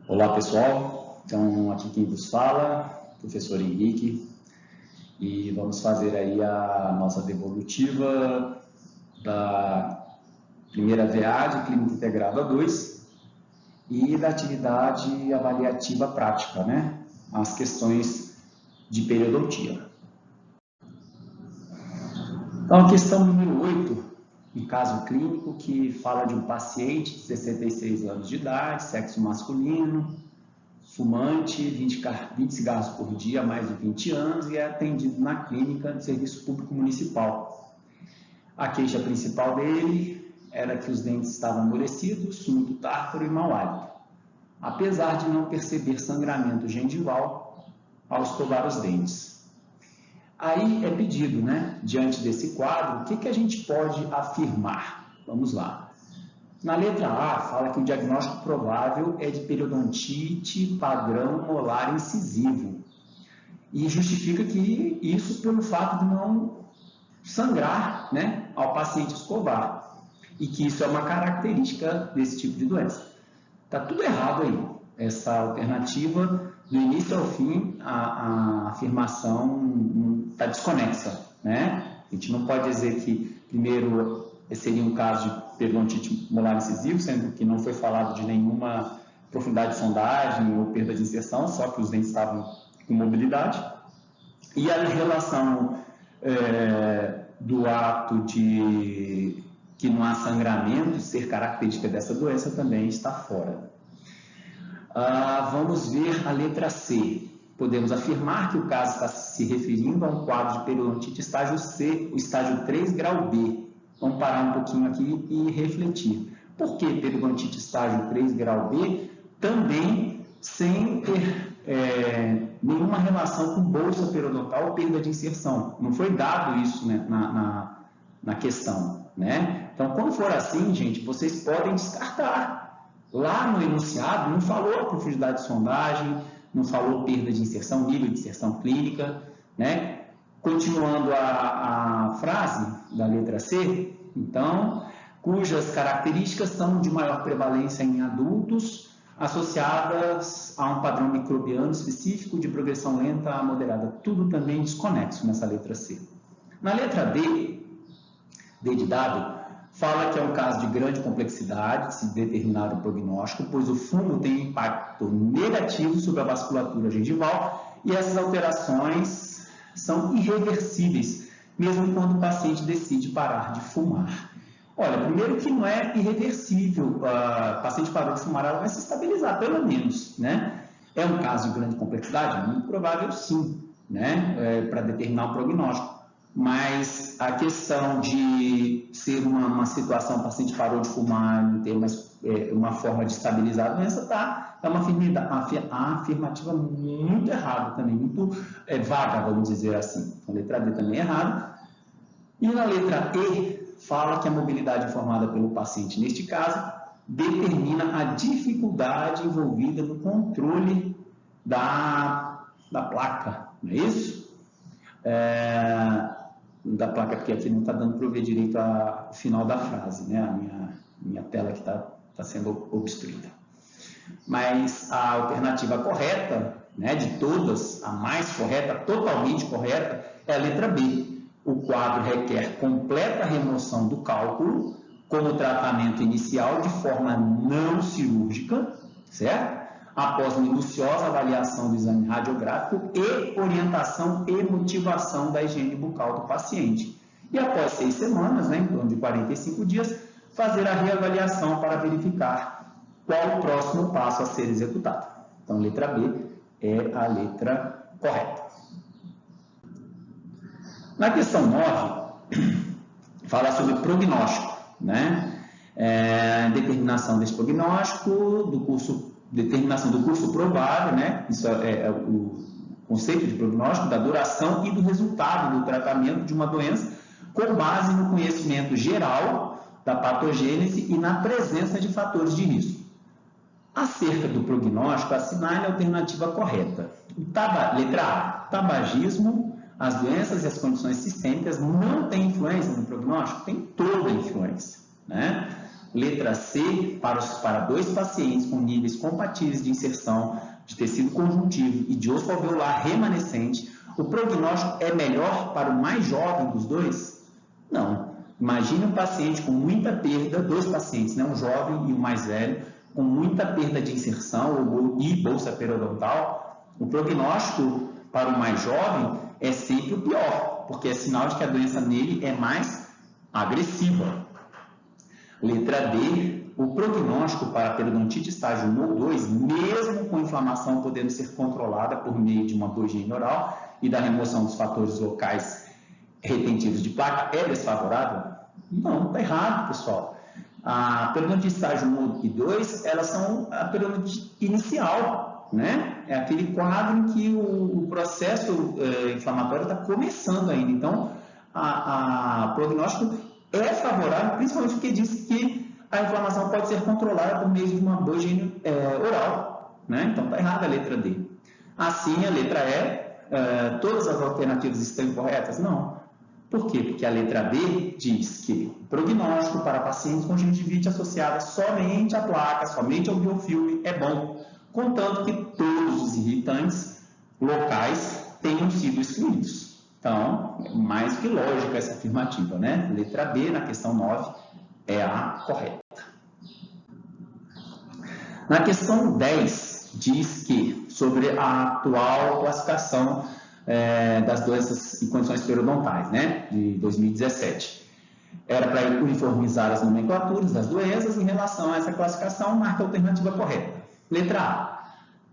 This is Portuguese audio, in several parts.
Olá pessoal, então aqui quem vos fala, professor Henrique, e vamos fazer aí a nossa devolutiva da primeira VA de Clínica Integrada 2 e da atividade avaliativa prática, né? As questões de periodontia. Então a questão número 8, um caso clínico que fala de um paciente de 66 anos de idade, sexo masculino, fumante, 20 cigarros por dia há mais de 20 anos e é atendido na clínica de serviço público municipal. A queixa principal dele era que os dentes estavam amolecidos, muito tártaro e mau hálito, apesar de não perceber sangramento gengival ao escovar os dentes. Aí é pedido, né? Diante desse quadro, o que a gente pode afirmar? Vamos lá. Na letra A, fala que o diagnóstico provável é de periodontite padrão molar incisivo. E justifica que isso pelo fato de não sangrar, né, ao paciente escovar. E que isso é uma característica desse tipo de doença. Está tudo errado aí. Essa alternativa, do início ao fim, a afirmação está desconexa, né? A gente não pode dizer que, primeiro, seria um caso de periodontite molar incisivo, sendo que não foi falado de nenhuma profundidade de sondagem ou perda de inserção, só que os dentes estavam com mobilidade. E a relação do ato de que não há sangramento ser característica dessa doença também está fora. Vamos ver a letra C. Podemos afirmar que o caso está se referindo a um quadro de periodontite estágio C, o estágio 3, grau B. Vamos parar um pouquinho aqui e refletir. Por que periodontite estágio 3, grau B, também sem ter nenhuma relação com bolsa periodontal ou perda de inserção? Não foi dado isso, né, na questão, né? Então, quando for assim, gente, vocês podem descartar. Lá no enunciado não falou profundidade de sondagem, não falou perda de inserção, nível de inserção clínica, né? Continuando a frase da letra C, então, cujas características são de maior prevalência em adultos, associadas a um padrão microbiano específico de progressão lenta a moderada. Tudo também desconexo nessa letra C. Na letra D, D de dado, fala que é um caso de grande complexidade de se determinar o prognóstico, pois o fumo tem impacto negativo sobre a vasculatura gengival e essas alterações são irreversíveis, mesmo quando o paciente decide parar de fumar. Olha, primeiro que não é irreversível, o paciente parou de fumar, ela vai se estabilizar, pelo menos, né? É um caso de grande complexidade? Muito provável sim, né? Para determinar o prognóstico. Mas a questão de ser uma situação, o paciente parou de fumar, não ter uma forma de estabilizar a doença, é uma afirmativa muito errada também, muito vaga, vamos dizer assim. A letra D também é errada. E na letra E, fala que a mobilidade informada pelo paciente, neste caso, determina a dificuldade envolvida no controle da placa, não é isso? Da placa, porque aqui não está dando para eu ver direito o final da frase, né? A minha tela que está sendo obstruída. Mas a alternativa correta, né, de todas, a mais correta, totalmente correta, é a letra B. O quadro requer completa remoção do cálculo como tratamento inicial de forma não cirúrgica, certo? Após minuciosa avaliação do exame radiográfico e orientação e motivação da higiene bucal do paciente. E após 6 semanas, né, em torno de 45 dias, fazer a reavaliação para verificar qual o próximo passo a ser executado. Então, letra B é a letra correta. Na questão 9, fala sobre prognóstico, né? Determinação desse prognóstico, determinação do curso provável, né? Isso é o conceito de prognóstico, da duração e do resultado do tratamento de uma doença, com base no conhecimento geral da patogênese e na presença de fatores de risco. Acerca do prognóstico, assinale a alternativa correta. Letra A, tabagismo. As doenças e as condições sistêmicas não têm influência no prognóstico? Tem toda a influência, né? Letra C, para 2 pacientes com níveis compatíveis de inserção de tecido conjuntivo e de osso alveolar remanescente, o prognóstico é melhor para o mais jovem dos dois? Não. Imagine um paciente com muita perda, 2 pacientes, né? Um jovem e um mais velho, com muita perda de inserção e bolsa periodontal. O prognóstico para o mais jovem é sempre o pior, porque é sinal de que a doença nele é mais agressiva. Letra D, o prognóstico para a periodontite estágio 1 ou 2, mesmo com inflamação podendo ser controlada por meio de uma boa higiene oral e da remoção dos fatores locais retentivos de placa, é desfavorável? Não, está errado, pessoal. A periodontite estágio 1 e 2, elas são a periodontite inicial, né? É aquele quadro em que o processo inflamatório está começando ainda. Então, o prognóstico é favorável, principalmente porque diz que a inflamação pode ser controlada por meio de uma boa higiene oral, né? Então, está errada a letra D. Assim, a letra E, todas as alternativas estão incorretas? Não. Por quê? Porque a letra B diz que o prognóstico para pacientes com gengivite associada somente à placa, somente ao biofilme, é bom, contanto que todos os irritantes locais tenham sido excluídos. Então, mais que lógica essa afirmativa, né? Letra B, na questão 9, é a correta. Na questão 10, diz que, sobre a atual classificação das doenças e condições periodontais, né, de 2017. Era para uniformizar as nomenclaturas das doenças. Em relação a essa classificação, marca a alternativa correta. Letra A,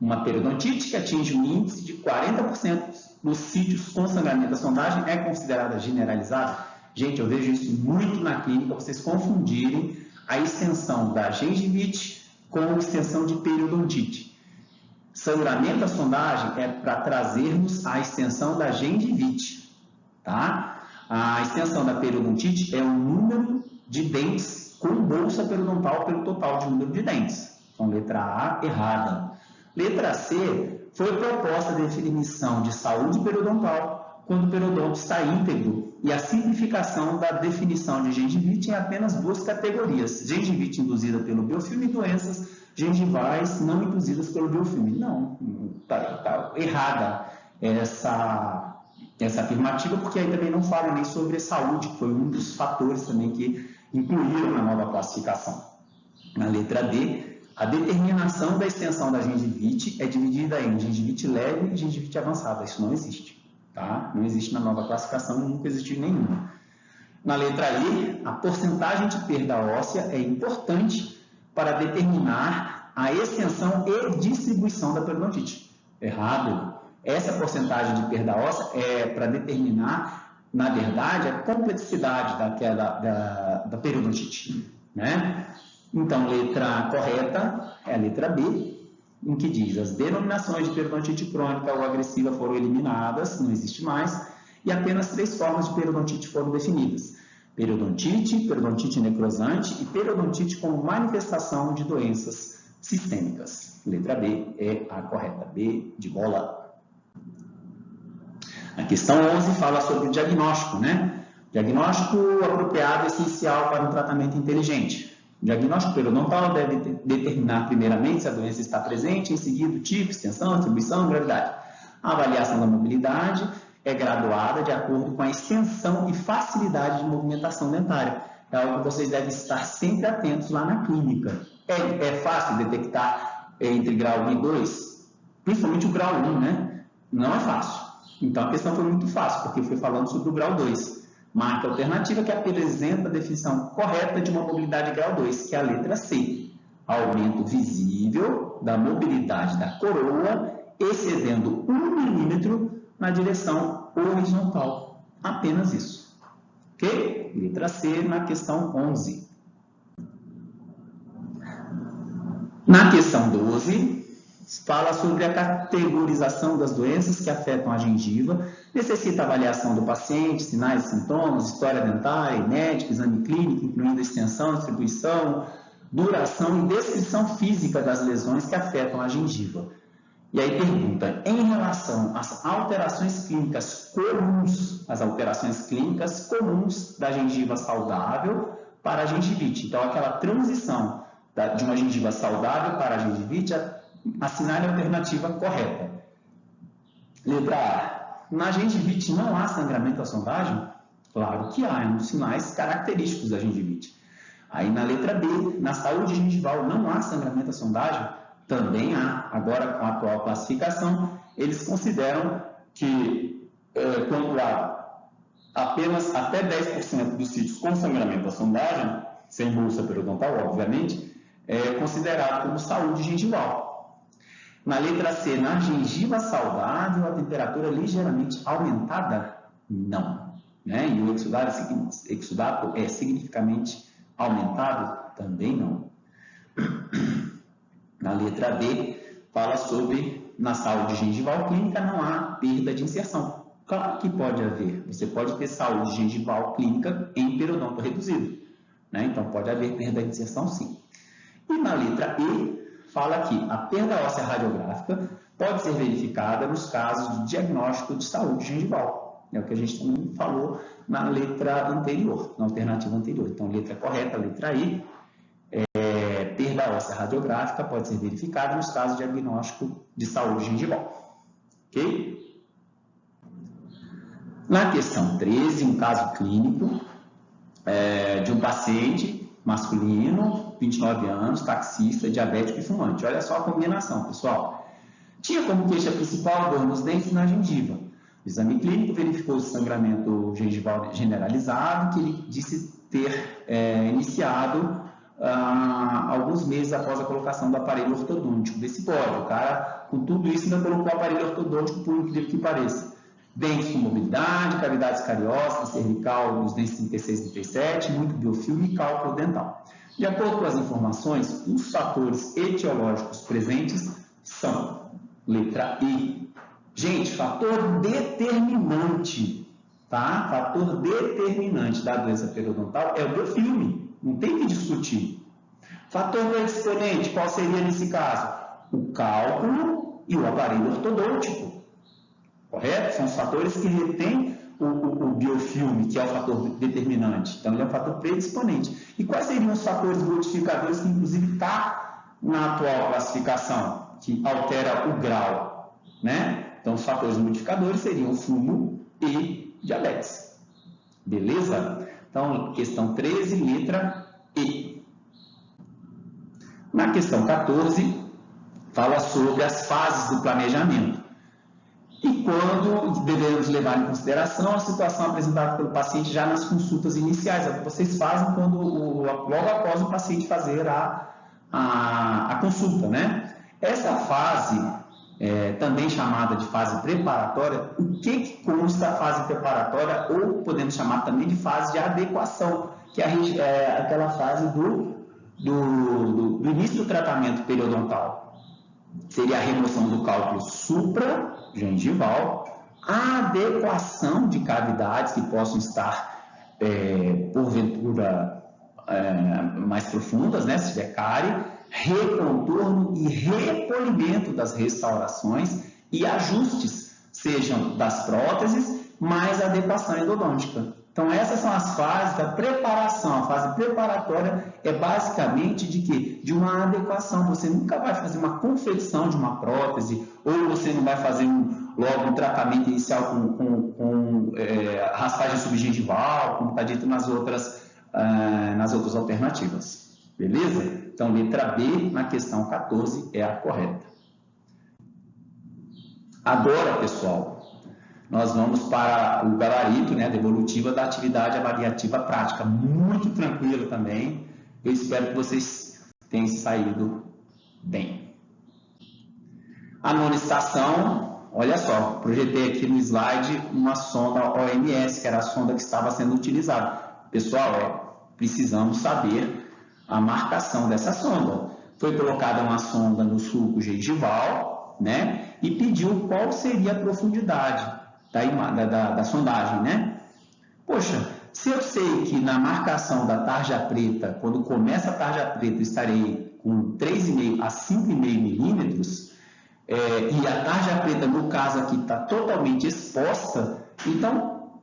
uma periodontite que atinge um índice de 40% nos sítios com sangramento da sondagem é considerada generalizada? Gente, eu vejo isso muito na clínica, vocês confundirem a extensão da gengivite com a extensão de periodontite. Sangramento da sondagem é para trazermos a extensão da gengivite, tá? A extensão da periodontite é o número de dentes com bolsa periodontal pelo total de número de dentes. Então, letra A, errada. Letra C, foi proposta a definição de saúde periodontal quando o periodonto está íntegro e a simplificação da definição de gengivite em apenas 2 categorias: gengivite induzida pelo biofilme e doenças gengivais não induzidas pelo biofilme. Não, está errada essa afirmativa, porque aí também não fala nem sobre saúde, que foi um dos fatores também que incluíram na nova classificação. Na letra D, a determinação da extensão da gengivite é dividida em gengivite leve e gengivite avançada. Isso não existe, tá? Não existe na nova classificação, nunca existiu nenhuma. Na letra E, a porcentagem de perda óssea é importante para determinar a extensão e distribuição da periodontite. Errado. Essa porcentagem de perda óssea é para determinar, na verdade, a complexidade da periodontite, né? Então, letra correta é a letra B, em que diz: as denominações de periodontite crônica ou agressiva foram eliminadas, não existe mais, e apenas 3 formas de periodontite foram definidas: periodontite, periodonte necrosante e periodontite como manifestação de doenças sistêmicas. Letra B é a correta, B de bola. A questão 11 fala sobre o diagnóstico, né? Diagnóstico apropriado e essencial para um tratamento inteligente. O diagnóstico periodontal deve determinar primeiramente se a doença está presente, em seguida o tipo, extensão, distribuição, gravidade. A avaliação da mobilidade é graduada de acordo com a extensão e facilidade de movimentação dentária. É algo que vocês devem estar sempre atentos lá na clínica. É fácil detectar entre grau 1 e 2? Principalmente o grau 1, né? Não é fácil. Então, a questão foi muito fácil, porque foi falando sobre o grau 2. Marca a alternativa que apresenta a definição correta de uma mobilidade grau 2, que é a letra C. Aumento visível da mobilidade da coroa, excedendo 1 milímetro na direção horizontal. Apenas isso. Ok? Letra C na questão 11. Na questão 12, fala sobre a categorização das doenças que afetam a gengiva, necessita avaliação do paciente, sinais e sintomas, história dentária, médica, exame clínico, incluindo extensão, distribuição, duração e descrição física das lesões que afetam a gengiva. E aí pergunta, em relação às alterações clínicas comuns, da gengiva saudável para a gengivite. Então, aquela transição de uma gengiva saudável para a gengivite, assinale a alternativa correta. Letra A. Na gengivite não há sangramento à sondagem? Claro que há, é um dos sinais característicos da gengivite. Aí na letra B, na saúde gengival não há sangramento à sondagem? Também há. Agora, com a atual classificação, eles consideram que quando há apenas até 10% dos sítios com sangramento à sondagem, sem bolsa periodontal, obviamente, é considerado como saúde gengival. Na letra C, na gengiva saudável, a temperatura é ligeiramente aumentada? Não. Né? E o exudato é significativamente aumentado? Também não. Na letra D, fala sobre, na saúde gengival clínica, não há perda de inserção. Claro que pode haver. Você pode ter saúde gengival clínica em periodonto reduzido. Né? Então, pode haver perda de inserção, sim. E na letra E, fala que a perda óssea radiográfica pode ser verificada nos casos de diagnóstico de saúde gengival. É o que a gente também falou na letra anterior, na alternativa anterior. Então, letra correta, letra I, perda óssea radiográfica pode ser verificada nos casos de diagnóstico de saúde gengival. Ok? Na questão 13, um caso clínico de um paciente masculino, 29 anos, taxista, diabético e fumante. Olha só a combinação, pessoal. Tinha como queixa principal dor nos dentes e na gengiva. O exame clínico verificou o sangramento gengival generalizado, que ele disse ter iniciado alguns meses após a colocação do aparelho ortodôntico. Desse pode, o cara, com tudo isso, ainda colocou o aparelho ortodôntico, por incrível que pareça. Dentes com mobilidade, cavidades cariósas, cervical dos dentes 36 e 37, muito biofilme e cálculo dental. De acordo com as informações, os fatores etiológicos presentes são letra E. Gente, fator determinante, tá? Fator determinante da doença periodontal é o biofilme, não tem que discutir. Fator predisponente, qual seria nesse caso? O cálculo e o aparelho ortodôntico. Correto? São os fatores que retêm o biofilme, que é o fator determinante. Então, ele é um fator predisponente. E quais seriam os fatores modificadores que, inclusive, está na atual classificação, que altera o grau? Né? Então, os fatores modificadores seriam fumo e diabetes. Beleza? Então, questão 13, letra E. Na questão 14, fala sobre as fases do planejamento. E quando devemos levar em consideração a situação apresentada pelo paciente já nas consultas iniciais, é o que vocês fazem quando, logo após o paciente fazer a consulta, né? Essa fase, também chamada de fase preparatória, o que consta a fase preparatória, ou podemos chamar também de fase de adequação, que é aquela fase do início do tratamento periodontal. Seria a remoção do cálculo supragengival, a adequação de cavidades que possam estar, porventura, mais profundas, né, se tiver cárie, recontorno e repolimento das restaurações e ajustes, sejam das próteses, mais adequação endodôntica. Então, essas são as fases da preparação. A fase preparatória é basicamente de quê? De uma adequação. Você nunca vai fazer uma confecção de uma prótese, ou você não vai fazer logo um tratamento inicial com raspagem subgengival, como está dito nas outras alternativas. Beleza? Então, letra B, na questão 14, é a correta. Agora, pessoal, nós vamos para o gabarito, né, devolutiva da atividade avaliativa prática. Muito tranquilo também. Eu espero que vocês tenham saído bem. A nona estação, olha só, projetei aqui no slide uma sonda OMS, que era a sonda que estava sendo utilizada. Pessoal, precisamos saber a marcação dessa sonda. Foi colocada uma sonda no sulco gengival, né, e pediu qual seria a profundidade da sondagem, né? Poxa, se eu sei que na marcação da tarja preta, quando começa a tarja preta, eu estarei com 3,5 a 5,5 milímetros, e a tarja preta, no caso aqui, está totalmente exposta, então,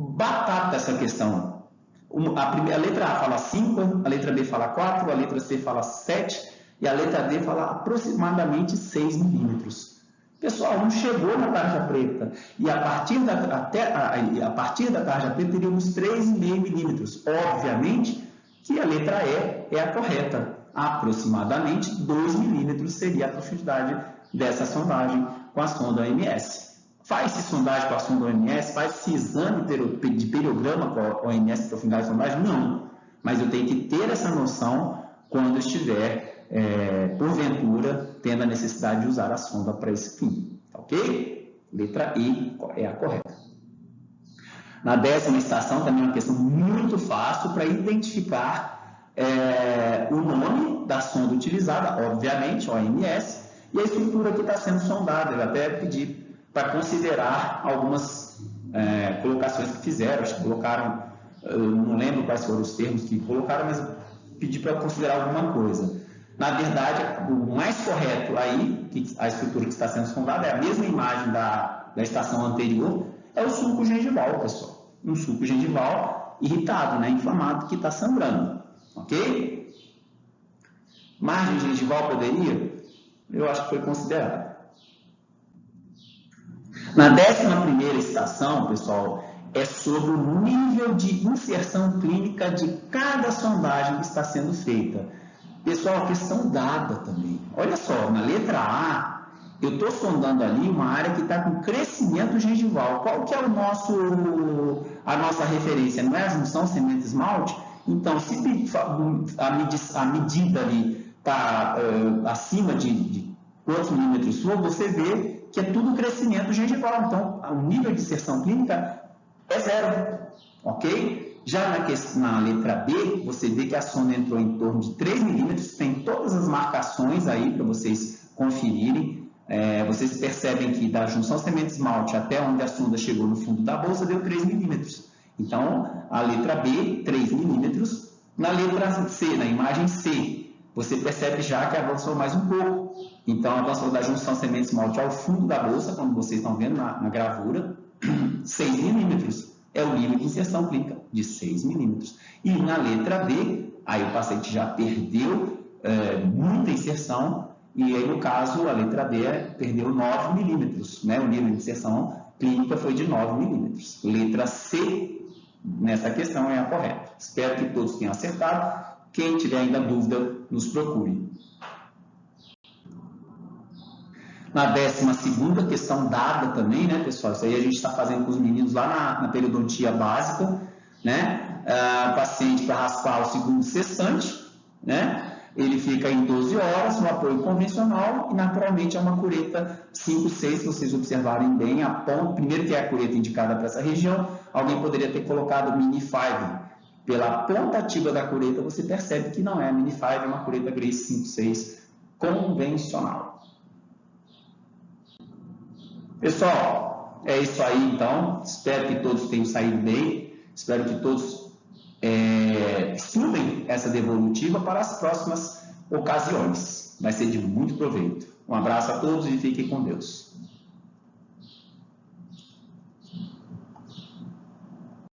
batata essa questão. A letra A fala 5, a letra B fala 4, a letra C fala 7 e a letra D fala aproximadamente 6 milímetros. Pessoal, não chegou na tarja preta e a partir da tarja preta teríamos 3,5 milímetros. Obviamente que a letra E é a correta. Aproximadamente 2 milímetros seria a profundidade dessa sondagem com a sonda OMS. Faz-se sondagem com a sonda OMS? Faz-se exame de periograma com a OMS de profundidade de sondagem? Não. Mas eu tenho que ter essa noção quando estiver, porventura, tendo a necessidade de usar a sonda para esse fim. Ok? Letra I é a correta. Na 10ª estação, também uma questão muito fácil para identificar o nome da sonda utilizada, obviamente, OMS, e a estrutura que está sendo sondada. Eu até pedi para considerar algumas colocações que fizeram, acho que colocaram, eu não lembro quais foram os termos que colocaram, mas eu pedi para considerar alguma coisa. Na verdade, o mais correto aí, a estrutura que está sendo sondada, é a mesma imagem da estação anterior, é o sulco gengival, pessoal. Um sulco gengival irritado, né, inflamado, que está sangrando. Ok? Margem gengival poderia? Eu acho que foi considerado. Na 11ª estação, pessoal, é sobre o nível de inserção clínica de cada sondagem que está sendo feita. Pessoal, questão dada também. Olha só, na letra A, eu estou sondando ali uma área que está com crescimento gengival. Qual que é a nossa referência? Não é a junção semente-esmalte? Então, se a medida ali está acima de quantos milímetros for, você vê que é tudo crescimento gengival. Então, o nível de inserção clínica é 0, ok? Já na letra B, você vê que a sonda entrou em torno de 3 milímetros, tem todas as marcações aí para vocês conferirem. Vocês percebem que da junção semente-esmalte até onde a sonda chegou no fundo da bolsa, deu 3 milímetros. Então, a letra B, 3 milímetros. Na letra C, na imagem C, você percebe já que avançou mais um pouco. Então, avançou da junção semente-esmalte ao fundo da bolsa, como vocês estão vendo na gravura, 6 milímetros. É o nível de inserção clínica de 6 milímetros. E na letra D, aí o paciente já perdeu muita inserção, e aí, no caso, a letra D perdeu 9 milímetros. Né? O nível de inserção clínica foi de 9 milímetros. Letra C, nessa questão, é a correta. Espero que todos tenham acertado. Quem tiver ainda dúvida, nos procure. Na 12ª questão dada também, né, pessoal? Isso aí a gente está fazendo com os meninos lá na periodontia básica, né? Paciente para raspar o segundo cessante, né? Ele fica em 12 horas no apoio convencional e naturalmente é uma cureta 5-6, se vocês observarem bem, primeiro que é a cureta indicada para essa região, alguém poderia ter colocado Mini 5. Pela ponta ativa da cureta, você percebe que não é a Mini 5, é uma cureta Grace 5-6 convencional. Pessoal, é isso aí então. Espero que todos tenham saído bem. Espero que todos estudem essa devolutiva para as próximas ocasiões. Vai ser de muito proveito. Um abraço a todos e fiquem com Deus.